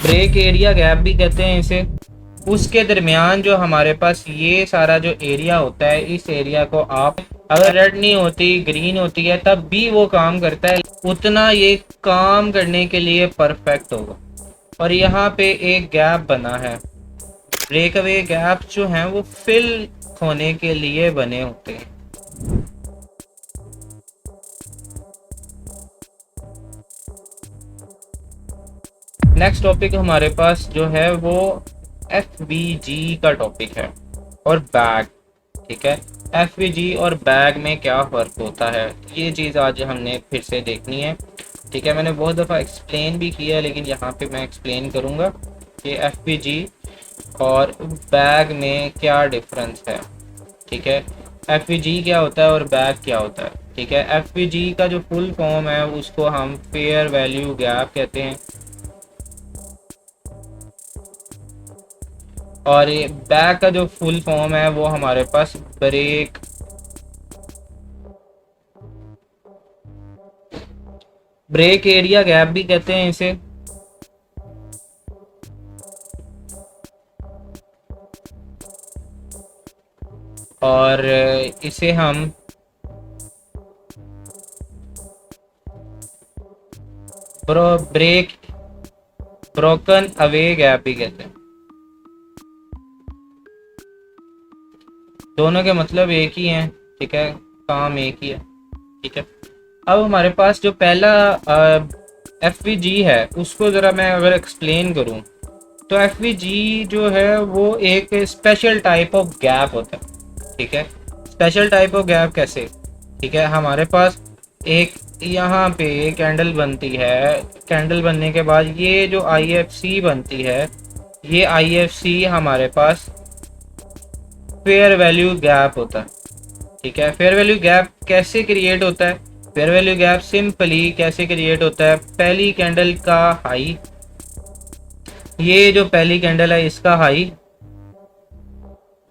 Break area gap भी कहते हैं इसे। उसके दरमियान जो हमारे पास ये सारा जो एरिया होता है, इस एरिया को आप अगर रेड नहीं होती, ग्रीन होती है, तब भी वो काम करता है, उतना ये काम करने के लिए परफेक्ट होगा। और यहाँ पे एक गैप बना है। ब्रेक अवे गैप जो हैं वो फिल होने के लिए बने होते हैं। नेक्स्ट टॉपिक हमारे पास जो है वो FVG का टॉपिक है और बैग। ठीक है, FVG और बैग में क्या फ़र्क होता है, ये चीज़ आज हमने फिर से देखनी है। ठीक है, मैंने बहुत दफ़ा एक्सप्लेन भी किया है, लेकिन यहाँ पे मैं एक्सप्लेन करूँगा कि FVG और बैग में क्या डिफरेंस है। ठीक है, FVG क्या होता है और बैग क्या होता है। ठीक है, FVG का जो फुल फॉर्म है उसको हम फेयर वैल्यू गैप कहते हैं, और ये बैग का जो फुल फॉर्म है वो हमारे पास ब्रेक एरिया गैप भी कहते हैं इसे। और इसे हम ब्रोकन अवे गैप भी कहते हैं। दोनों के मतलब एक ही हैं। ठीक है, काम एक ही है। ठीक है, अब हमारे पास जो पहला FVG है उसको ज़रा मैं अगर एक्सप्लेन करूं तो FVG जो है वो एक स्पेशल टाइप ऑफ गैप होता है। ठीक है, स्पेशल टाइप ऑफ गैप कैसे। ठीक है, हमारे पास एक यहाँ पे कैंडल बनती है, कैंडल बनने के बाद ये जो IFC बनती है, ये IFC हमारे पास फेयर वैल्यू गैप होता है। ठीक है, फेयर वैल्यू गैप कैसे क्रिएट होता है। फेयर वैल्यू गैप सिंपली कैसे क्रिएट होता है, पहली कैंडल का हाई, ये जो पहली कैंडल है इसका हाई,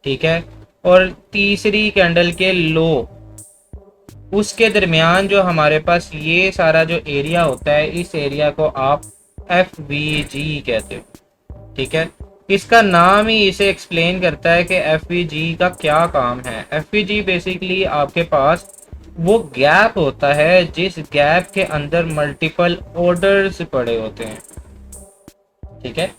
ठीक है, और तीसरी कैंडल के लो, उसके दरमियान जो हमारे पास ये सारा जो एरिया होता है, इस एरिया को आप FVG कहते हो। ठीक है, इसका नाम ही इसे एक्सप्लेन करता है कि FVG का क्या काम है। FVG बेसिकली आपके पास वो गैप होता है जिस गैप के अंदर मल्टीपल ऑर्डर्स पड़े होते हैं। ठीक है,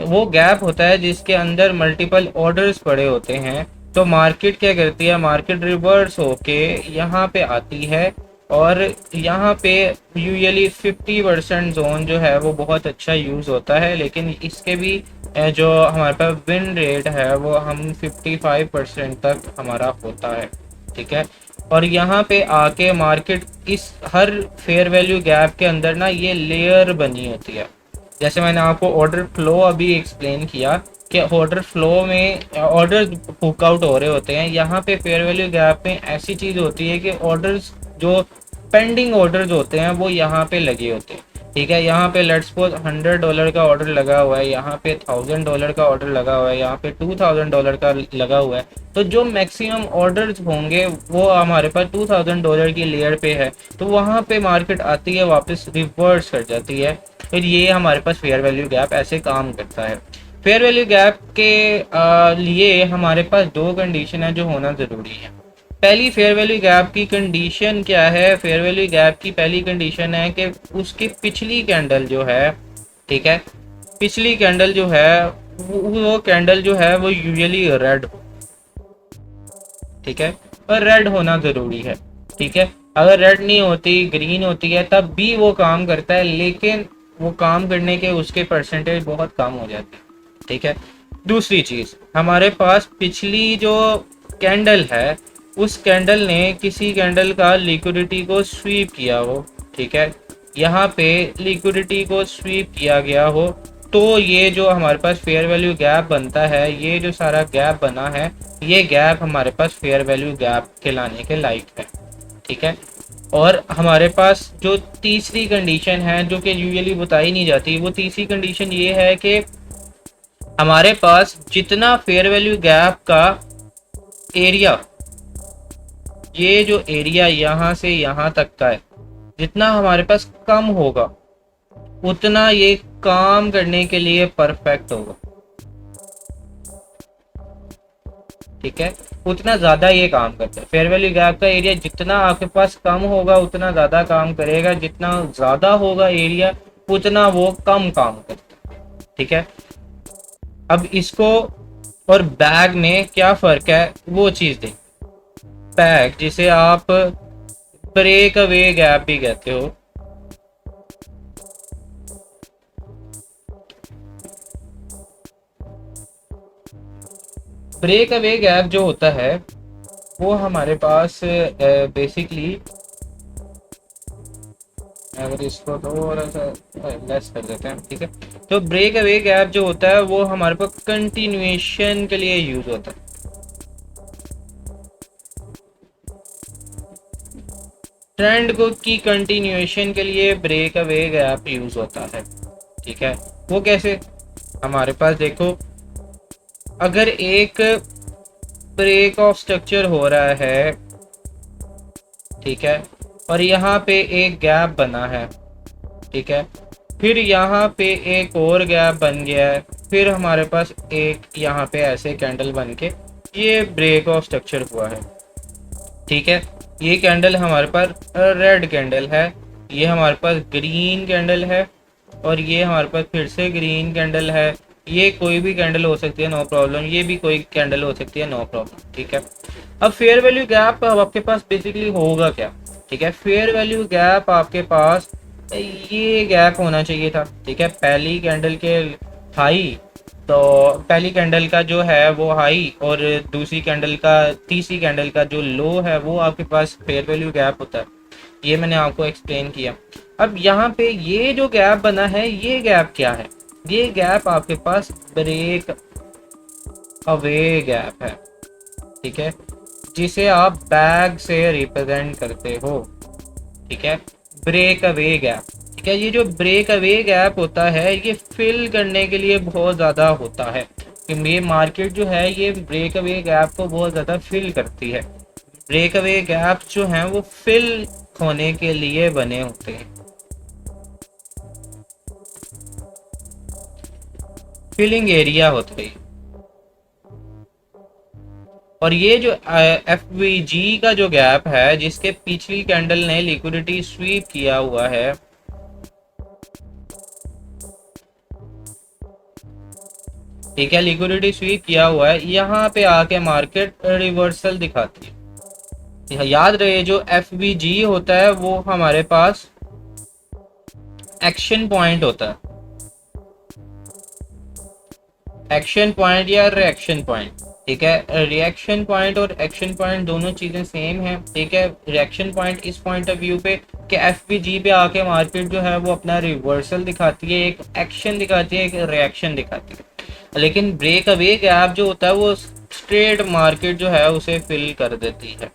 वो गैप होता है जिसके अंदर मल्टीपल ऑर्डर्स पड़े होते हैं। तो मार्केट क्या करती है, मार्केट रिवर्स होके यहाँ पे आती है, और यहाँ पे यूजुअली 50% जोन जो है वो बहुत अच्छा यूज़ होता है, लेकिन इसके भी जो हमारे पास विन रेट है वो हम 55% तक हमारा होता है। ठीक है, और यहाँ पे आके मार्केट इस हर फेयर वैल्यू गैप के अंदर ना ये लेयर बनी होती है। जैसे मैंने आपको ऑर्डर फ्लो अभी एक्सप्लेन किया कि ऑर्डर फ्लो में ऑर्डर बुक आउट हो रहे होते हैं, यहाँ पे फेयर वैल्यू गैप में ऐसी चीज़ होती है कि ऑर्डर्स जो पेंडिंग ऑर्डर्स होते हैं वो यहाँ पे लगे होते हैं। ठीक है, यहाँ पे लेट्स सपोज $100 का ऑर्डर लगा हुआ है, यहाँ पे $1000 का ऑर्डर लगा हुआ है, यहाँ पे $2000 का लगा हुआ है। तो जो मैक्सिमम ऑर्डर्स होंगे वो हमारे पास $2000 की लेयर पे है, तो वहाँ पे मार्केट आती है, वापस रिवर्स कर जाती है। फिर ये हमारे पास फेयर वैल्यू गैप ऐसे काम करता है। फेयर वैल्यू गैप के लिए हमारे पास दो कंडीशन है जो होना ज़रूरी है। पहली फेयर वैल्यू गैप की कंडीशन क्या है, फेयर वैल्यू गैप की पहली कंडीशन है कि उसकी पिछली कैंडल जो है, ठीक है, पिछली कैंडल जो है वो कैंडल जो है वो यूजुअली रेड, ठीक है, और रेड होना ज़रूरी है। ठीक है, अगर रेड नहीं होती, ग्रीन होती है, तब भी वो काम करता है, लेकिन वो काम करने के उसके परसेंटेज बहुत कम हो जाते हैं। ठीक है, दूसरी चीज़, हमारे पास पिछली जो कैंडल है उस कैंडल ने किसी कैंडल का लिक्विडिटी को स्वीप किया हो। ठीक है, यहाँ पे लिक्विडिटी को स्वीप किया गया हो, तो ये जो हमारे पास फेयर वैल्यू गैप बनता है, ये जो सारा गैप बना है, ये गैप हमारे पास फेयर वैल्यू गैप कहलाने के लायक है। ठीक है, और हमारे पास जो तीसरी कंडीशन है जो कि यूजुअली बताई नहीं जाती, वो तीसरी कंडीशन ये है कि हमारे पास जितना फेयर वैल्यू गैप का एरिया, ये जो एरिया यहाँ से यहाँ तक का है, जितना हमारे पास कम होगा, उतना ये काम करने के लिए परफेक्ट होगा। ठीक है, उतना ज्यादा ये काम करता है। फेयर वैल्यू गैप का एरिया जितना आपके पास कम होगा उतना ज्यादा काम करेगा, जितना ज्यादा होगा एरिया उतना वो कम काम करता है। ठीक है, अब इसको और बैग में क्या फर्क है वो चीज देख। बैग जिसे आप ब्रेक अवे गैप भी कहते हो, ब्रेक अवे गैप जो होता है वो हमारे पास बेसिकली, अगर इसको थोड़ा सा लेस कर देते हैं, ठीक है, तो ब्रेक अवे गैप जो होता है वो हमारे पास कंटिन्यूएशन के लिए यूज होता है। ट्रेंड को की कंटिन्यूएशन के लिए ब्रेक अवे गैप यूज होता है। ठीक है, वो कैसे, हमारे पास देखो, अगर एक ब्रेक ऑफ स्ट्रक्चर हो रहा है, ठीक है, और यहाँ पे एक गैप बना है, ठीक है, फिर यहाँ पे एक और गैप बन गया है, फिर हमारे पास एक यहाँ पे ऐसे कैंडल बन के ये ब्रेक ऑफ स्ट्रक्चर हुआ है। ठीक है, ये कैंडल हमारे पास रेड कैंडल है, ये हमारे पास ग्रीन कैंडल है, और ये हमारे पास फिर से ग्रीन कैंडल है। ये कोई भी कैंडल हो सकती है, नो प्रॉब्लम, ये भी कोई कैंडल हो सकती है, नो प्रॉब्लम। ठीक है, अब फेयर वैल्यू गैप अब आपके पास बेसिकली होगा क्या। ठीक है, फेयर वैल्यू गैप आपके पास ये गैप होना चाहिए था। ठीक है, पहली कैंडल के हाई, तो पहली कैंडल का जो है वो हाई और दूसरी कैंडल का, तीसरी कैंडल का जो लो है वो आपके पास फेयर वैल्यू गैप होता है। ये मैंने आपको एक्सप्लेन किया। अब यहाँ पे ये जो गैप बना है, ये गैप क्या है, ये गैप आपके पास ब्रेक अवे गैप है। ठीक है, जिसे आप बैग से रिप्रेजेंट करते हो। ठीक है, ब्रेक अवे गैप। ठीक है, ये जो ब्रेक अवे गैप होता है ये फिल करने के लिए बहुत ज़्यादा होता है, कि ये मार्केट जो है ये ब्रेक अवे गैप को बहुत ज़्यादा फिल करती है। ब्रेक अवे गैप जो हैं वो फिल होने के लिए बने होते हैं, फिलिंग एरिया होता है। और ये जो एफवीजी का जो गैप है, जिसके पिछली कैंडल ने लिक्विडिटी स्वीप किया हुआ है, ठीक है, लिक्विडिटी स्वीप किया हुआ है, यहाँ पे आके मार्केट रिवर्सल दिखाती है। याद रहे जो एफवीजी होता है वो हमारे पास एक्शन पॉइंट होता है, एक्शन पॉइंट या रिएक्शन पॉइंट। ठीक है, रिएक्शन पॉइंट और एक्शन पॉइंट दोनों चीजें सेम हैं। ठीक है, रिएक्शन पॉइंट इस पॉइंट ऑफ व्यू पे कि एफवीजी पे आके मार्केट जो है वो अपना रिवर्सल दिखाती है, एक एक्शन दिखाती है, एक रिएक्शन दिखाती है। लेकिन ब्रेक अवे गैप जो होता है वो स्ट्रेट मार्केट जो है उसे फिल कर देती है।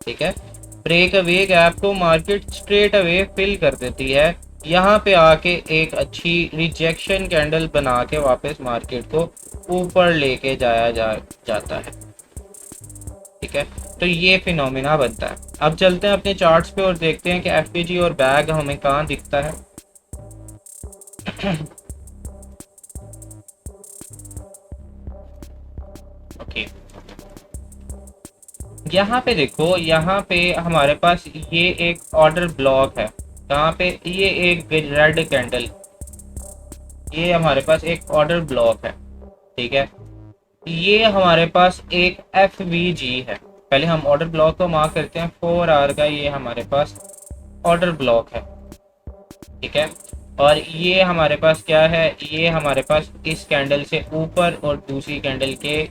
ठीक है, ब्रेक अवे गैप को मार्केट स्ट्रेट अवे फिल कर देती है, यहाँ पे आके एक अच्छी रिजेक्शन कैंडल बना के वापस मार्केट को ऊपर लेके जाता है। ठीक है, तो ये फिनोमिना बनता है। अब चलते हैं अपने चार्ट्स पे और देखते हैं कि एफपीजी और बैग हमें कहाँ दिखता है। ओके, यहाँ पे देखो, यहाँ पे हमारे पास ये एक ऑर्डर ब्लॉक है, यहाँ पे ये एक रेड कैंडल, ये हमारे पास एक ऑर्डर ब्लॉक है। ठीक है, ये हमारे पास एक एफवीजी है। पहले हम ऑर्डर ब्लॉक को मार्क करते हैं, 4 आवर का ये हमारे पास ऑर्डर ब्लॉक है। ठीक है, और ये हमारे पास क्या है, ये हमारे पास इस कैंडल से ऊपर और दूसरी कैंडल के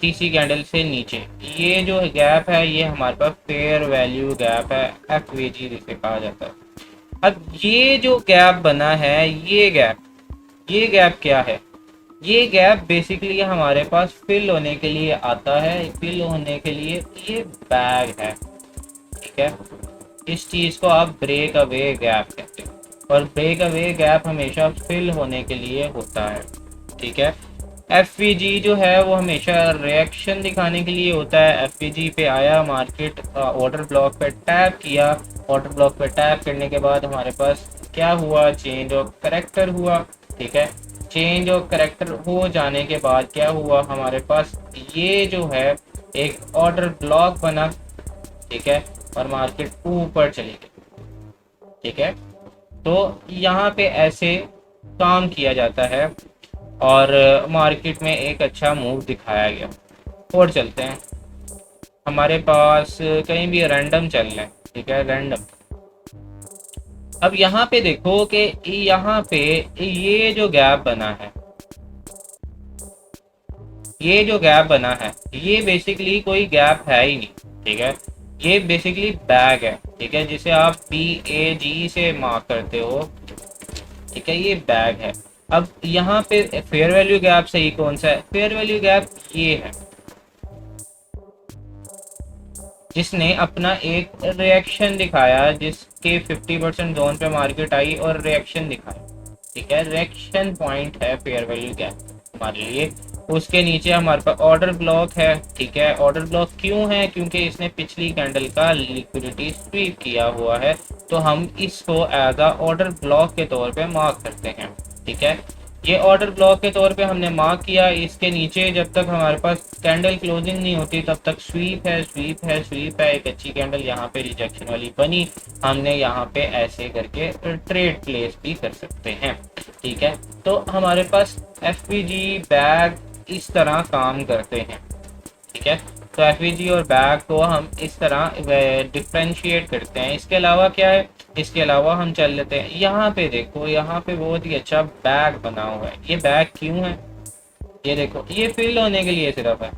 तीसरी कैंडल से नीचे ये जो गैप है ये हमारे पास फेयर वैल्यू गैप है, एफवीजी जिसे कहा जाता है। अब ये जो गैप बना है, ये गैप क्या है, ये गैप बेसिकली हमारे पास फिल होने के लिए आता है, फिल होने के लिए ये बैग है। ठीक है, इस चीज को आप ब्रेक अवे गैप कहते हैं, और ब्रेक अवे गैप हमेशा फिल होने के लिए होता है। ठीक है, एफ जो है वो हमेशा रिएक्शन दिखाने के लिए होता है। एफ पे आया मार्केट, ऑर्डर ब्लॉक पे टैप किया, ऑर्डर ब्लॉक पे टैप करने के बाद हमारे पास क्या हुआ, चेंज ऑफ करेक्टर हुआ। ठीक है, चेंज ऑफ करेक्टर हो जाने के बाद क्या हुआ, हमारे पास ये जो है एक ऑर्डर ब्लॉक बना। ठीक है, और मार्केट ऊपर चली गई। ठीक है, तो यहाँ पे ऐसे काम किया जाता है और मार्केट में एक अच्छा मूव दिखाया गया। और चलते हैं, हमारे पास कहीं भी रैंडम चल रहा है। ठीक है, रैंडम। अब यहाँ पे देखो कि यहाँ पे ये जो गैप बना है, ये जो गैप बना है ये बेसिकली कोई गैप है ही नहीं। ठीक है, ये बेसिकली बैग है। ठीक है, जिसे आप BAG से मार्क करते हो। ठीक है, ये बैग है। अब यहाँ पे फेयर वैल्यू गैप सही कौन सा है, फेयर वैल्यू गैप ये है जिसने अपना एक रिएक्शन दिखाया, जिसके 50% जोन पे मार्केट आई और रिएक्शन दिखाया। ठीक है, रिएक्शन पॉइंट है फेयर वैल्यू गैप हमारे लिए। उसके नीचे हमारे पास ऑर्डर ब्लॉक है। ठीक है, ऑर्डर ब्लॉक क्यों है, क्योंकि इसने पिछली कैंडल का लिक्विडिटी स्वीप किया हुआ है, तो हम इसको एज अ ऑर्डर ब्लॉक के तौर पे मार्क करते हैं। ठीक है, ये ऑर्डर ब्लॉक के तौर पे हमने मार्क किया। इसके नीचे जब तक हमारे पास कैंडल क्लोजिंग नहीं होती तब तक स्वीप है, स्वीप है, स्वीप है। एक अच्छी कैंडल यहाँ पे रिजेक्शन वाली बनी, हमने यहाँ पे ऐसे करके ट्रेड प्लेस भी कर सकते हैं। ठीक है, तो हमारे पास FVG बैग इस तरह काम करते हैं। ठीक है, तो FVG और बैग को हम इस तरह डिफ्रेंशिएट करते हैं। इसके अलावा क्या है, इसके अलावा हम चल लेते हैं, यहाँ पे देखो, यहाँ पे बहुत ही अच्छा बैग बना हुआ है। ये बैग क्यों है, ये देखो, ये फिल होने के लिए सिर्फ है।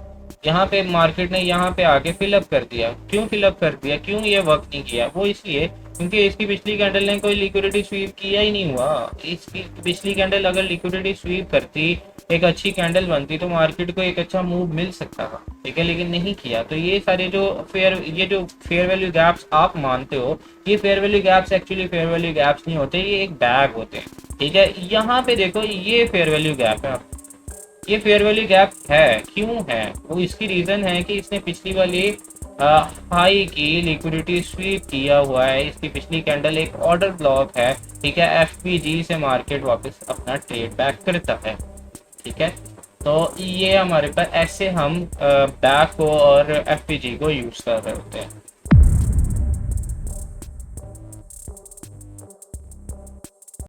यहाँ पे मार्केट ने यहाँ पे आके फिलअप कर दिया। क्यों फिलअप कर दिया, क्यों ये वर्क नहीं किया, वो इसलिए क्योंकि इसकी पिछली कैंडल ने कोई लिक्विडिटी स्वीप किया ही नहीं हुआ। इसकी पिछली कैंडल अगर लिक्विडिटी स्वीप करती, एक अच्छी कैंडल बनती, तो मार्केट को एक अच्छा मूव मिल सकता था। ठीक है, लेकिन नहीं किया। तो ये सारे जो फेयर वैल्यू गैप्स आप मानते हो, ये fair value gaps actually fair value gaps नहीं होते, ये एक बैग होते हैं। ठीक है, यहाँ पे देखो, ये फेयर वैल्यू गैप है। ये फेयर वैल्यू गैप है, क्यों है, वो इसकी रीजन है कि इसने पिछली वाली हाई की लिक्विडिटी स्वीप किया हुआ है। इसकी पिछली कैंडल एक ऑर्डर ब्लॉक है। ठीक है, FVG से मार्केट वापस अपना ट्रेड बैक करता है। ठीक है, तो ये हमारे पास ऐसे हम बैक को और FVG को यूज कर रहे होते हैं।